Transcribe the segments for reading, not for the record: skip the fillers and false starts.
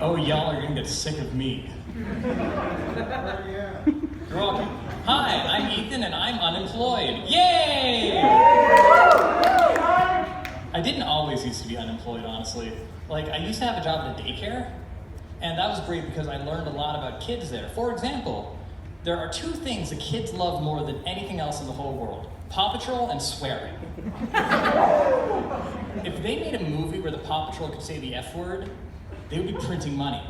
Oh, y'all are gonna get sick of me. Yeah. You're welcome. Hi, I'm Ethan and I'm unemployed. Yay! I didn't always used to be unemployed, honestly. Like, I used to have a job at a daycare, and that was great because I learned a lot about kids there. For example, there are two things that kids love more than anything else in the whole world: Paw Patrol and swearing. If they made a movie where the Paw Patrol could say the F word, they would be printing money.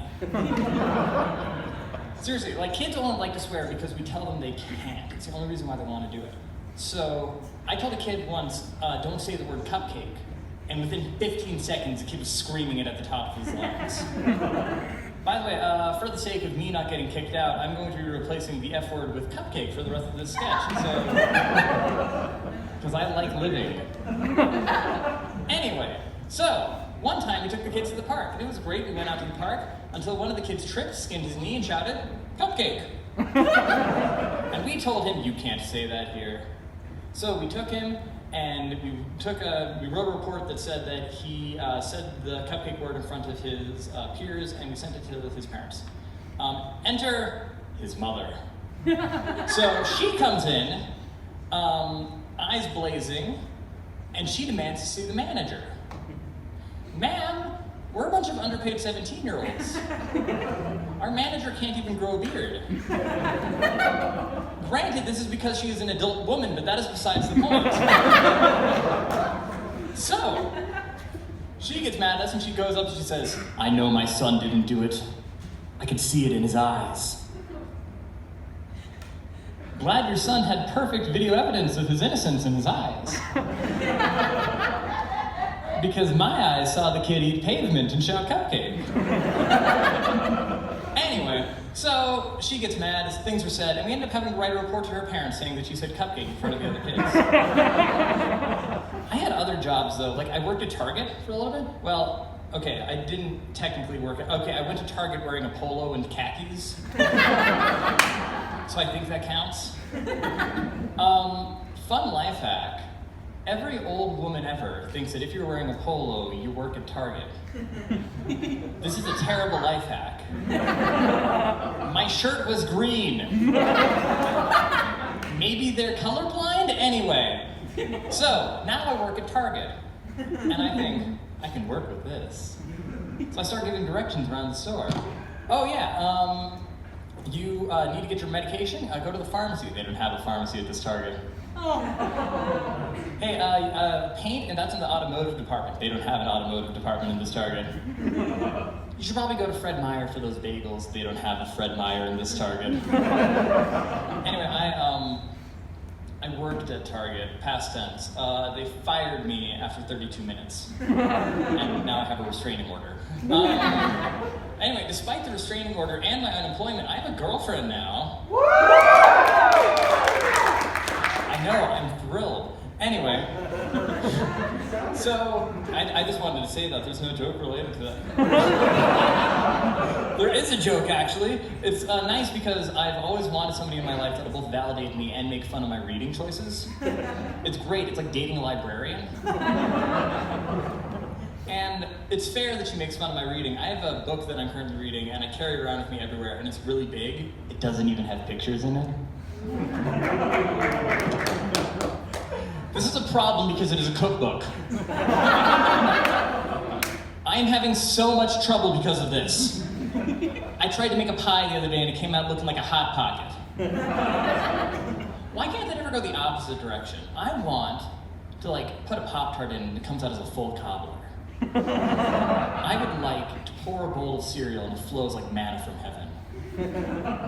Seriously, like, kids only like to swear because we tell them they can't. It's the only reason why they want to do it. So I told a kid once, don't say the word cupcake. And within 15 seconds, the kid was screaming it at the top of his lungs. By the way, for the sake of me not getting kicked out, I'm going to be replacing the F word with cupcake for the rest of this sketch. So, because I like living. Anyway, so one time we took the kids to the park. It was great. We went out to the park until one of the kids tripped, skinned his knee, and shouted, "Cupcake!" And we told him, "You can't say that here." So we took him and we wrote a report that said that he said the cupcake word in front of his peers, and we sent it to his parents. Enter his mother. So she comes in, eyes blazing, and she demands to see the manager. "Ma'am, we're a bunch of underpaid 17-year-olds. Our manager can't even grow a beard." Granted, this is because she is an adult woman, but that is besides the point. So, she gets mad at us and she goes up and she says, "I know my son didn't do it. I can see it in his eyes." Glad your son had perfect video evidence of his innocence in his eyes. Because my eyes saw the kid eat pavement and shout cupcake. Anyway, so she gets mad as things were said, and we ended up having to write a report to her parents saying that she said cupcake in front of the other kids. I had other jobs though, like I worked at Target for a little bit. Well, okay, I didn't technically work at, okay, I went to Target wearing a polo and khakis. So I think that counts. Fun life hack. Every old woman ever thinks that if you're wearing a polo, you work at Target. This is a terrible life hack. My shirt was green. Maybe they're colorblind? Anyway. So, now I work at Target. And I think, I can work with this. So I start giving directions around the store. "Oh yeah, you need to get your medication? Go to the pharmacy." They don't have a pharmacy at this Target. "Hey, paint, and that's in the automotive department." They don't have an automotive department in this Target. "You should probably go to Fred Meyer for those bagels." They don't have a Fred Meyer in this Target. Anyway, I worked at Target, past tense. They fired me after 32 minutes. And now I have a restraining order. Anyway, despite the restraining order and my unemployment, I have a girlfriend now. I know, I'm thrilled. Anyway, so I just wanted to say that there's no joke related to that. There is a joke, actually. It's nice because I've always wanted somebody in my life that will both validate me and make fun of my reading choices. It's great. It's like dating a librarian. And it's fair that she makes fun of my reading. I have a book that I'm currently reading, and I carry it around with me everywhere, and it's really big. It doesn't even have pictures in it. This is a problem because it is a cookbook. I am having so much trouble because of this. I tried to make a pie the other day and it came out looking like a Hot Pocket. Why can't they ever go the opposite direction? I want to put a Pop-Tart in and it comes out as a full cobbler. I would like to pour a bowl of cereal and it flows like manna from heaven.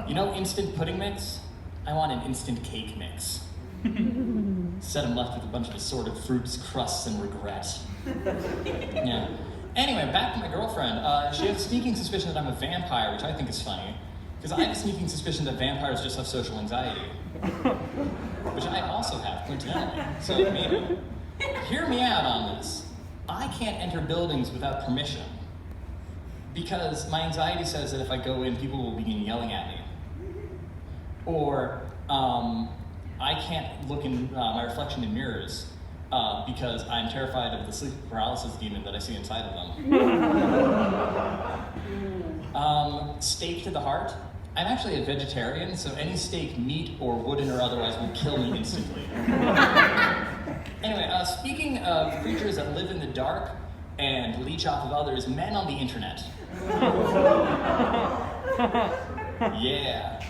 You know instant pudding mix? I want an instant cake mix. Instead, I'm left with a bunch of assorted fruits, crusts, and regret. Yeah. Anyway, back to my girlfriend. She has a sneaking suspicion that I'm a vampire, which I think is funny. Because I have a sneaking suspicion that vampires just have social anxiety. Which I also have, coincidentally. So maybe. Hear me out on this. I can't enter buildings without permission. Because my anxiety says that if I go in, people will begin yelling at me. Or, I can't look in my reflection in mirrors because I'm terrified of the sleep paralysis demon that I see inside of them. steak to the heart. I'm actually a vegetarian, so any steak, meat or wooden or otherwise, will kill me instantly. Anyway, speaking of creatures that live in the dark and leech off of others, men on the internet. Yeah.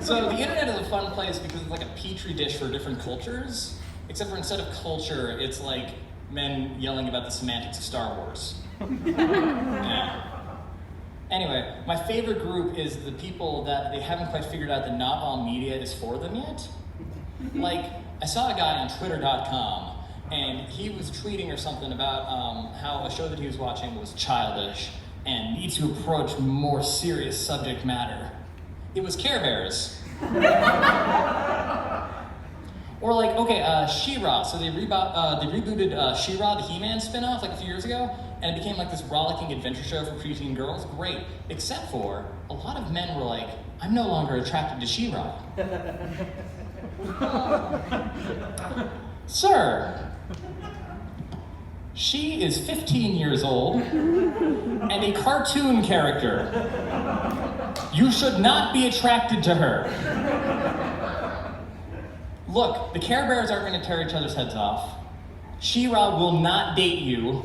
So the internet is a fun place because it's like a petri dish for different cultures, except for instead of culture, it's like men yelling about the semantics of Star Wars. Yeah. Anyway, my favorite group is the people that they haven't quite figured out that not all media is for them yet. Like, I saw a guy on Twitter.com, and he was tweeting or something about how a show that he was watching was childish and needs to approach more serious subject matter. It was Care Bears. Or like, okay, She-Ra. So they rebooted She-Ra, the He-Man spinoff, like a few years ago, and it became like this rollicking adventure show for preteen girls. Great, except for a lot of men were like, I'm no longer attracted to She-Ra. Sir, she is 15 years old and a cartoon character. You should not be attracted to her. Look, the Care Bears aren't going to tear each other's heads off. She-Ra will not date you,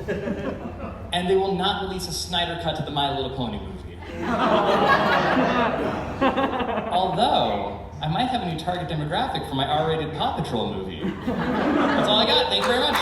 and they will not release a Snyder cut to the My Little Pony movie. Although, I might have a new target demographic for my R-rated Paw Patrol movie. That's all I got. Thank you very much.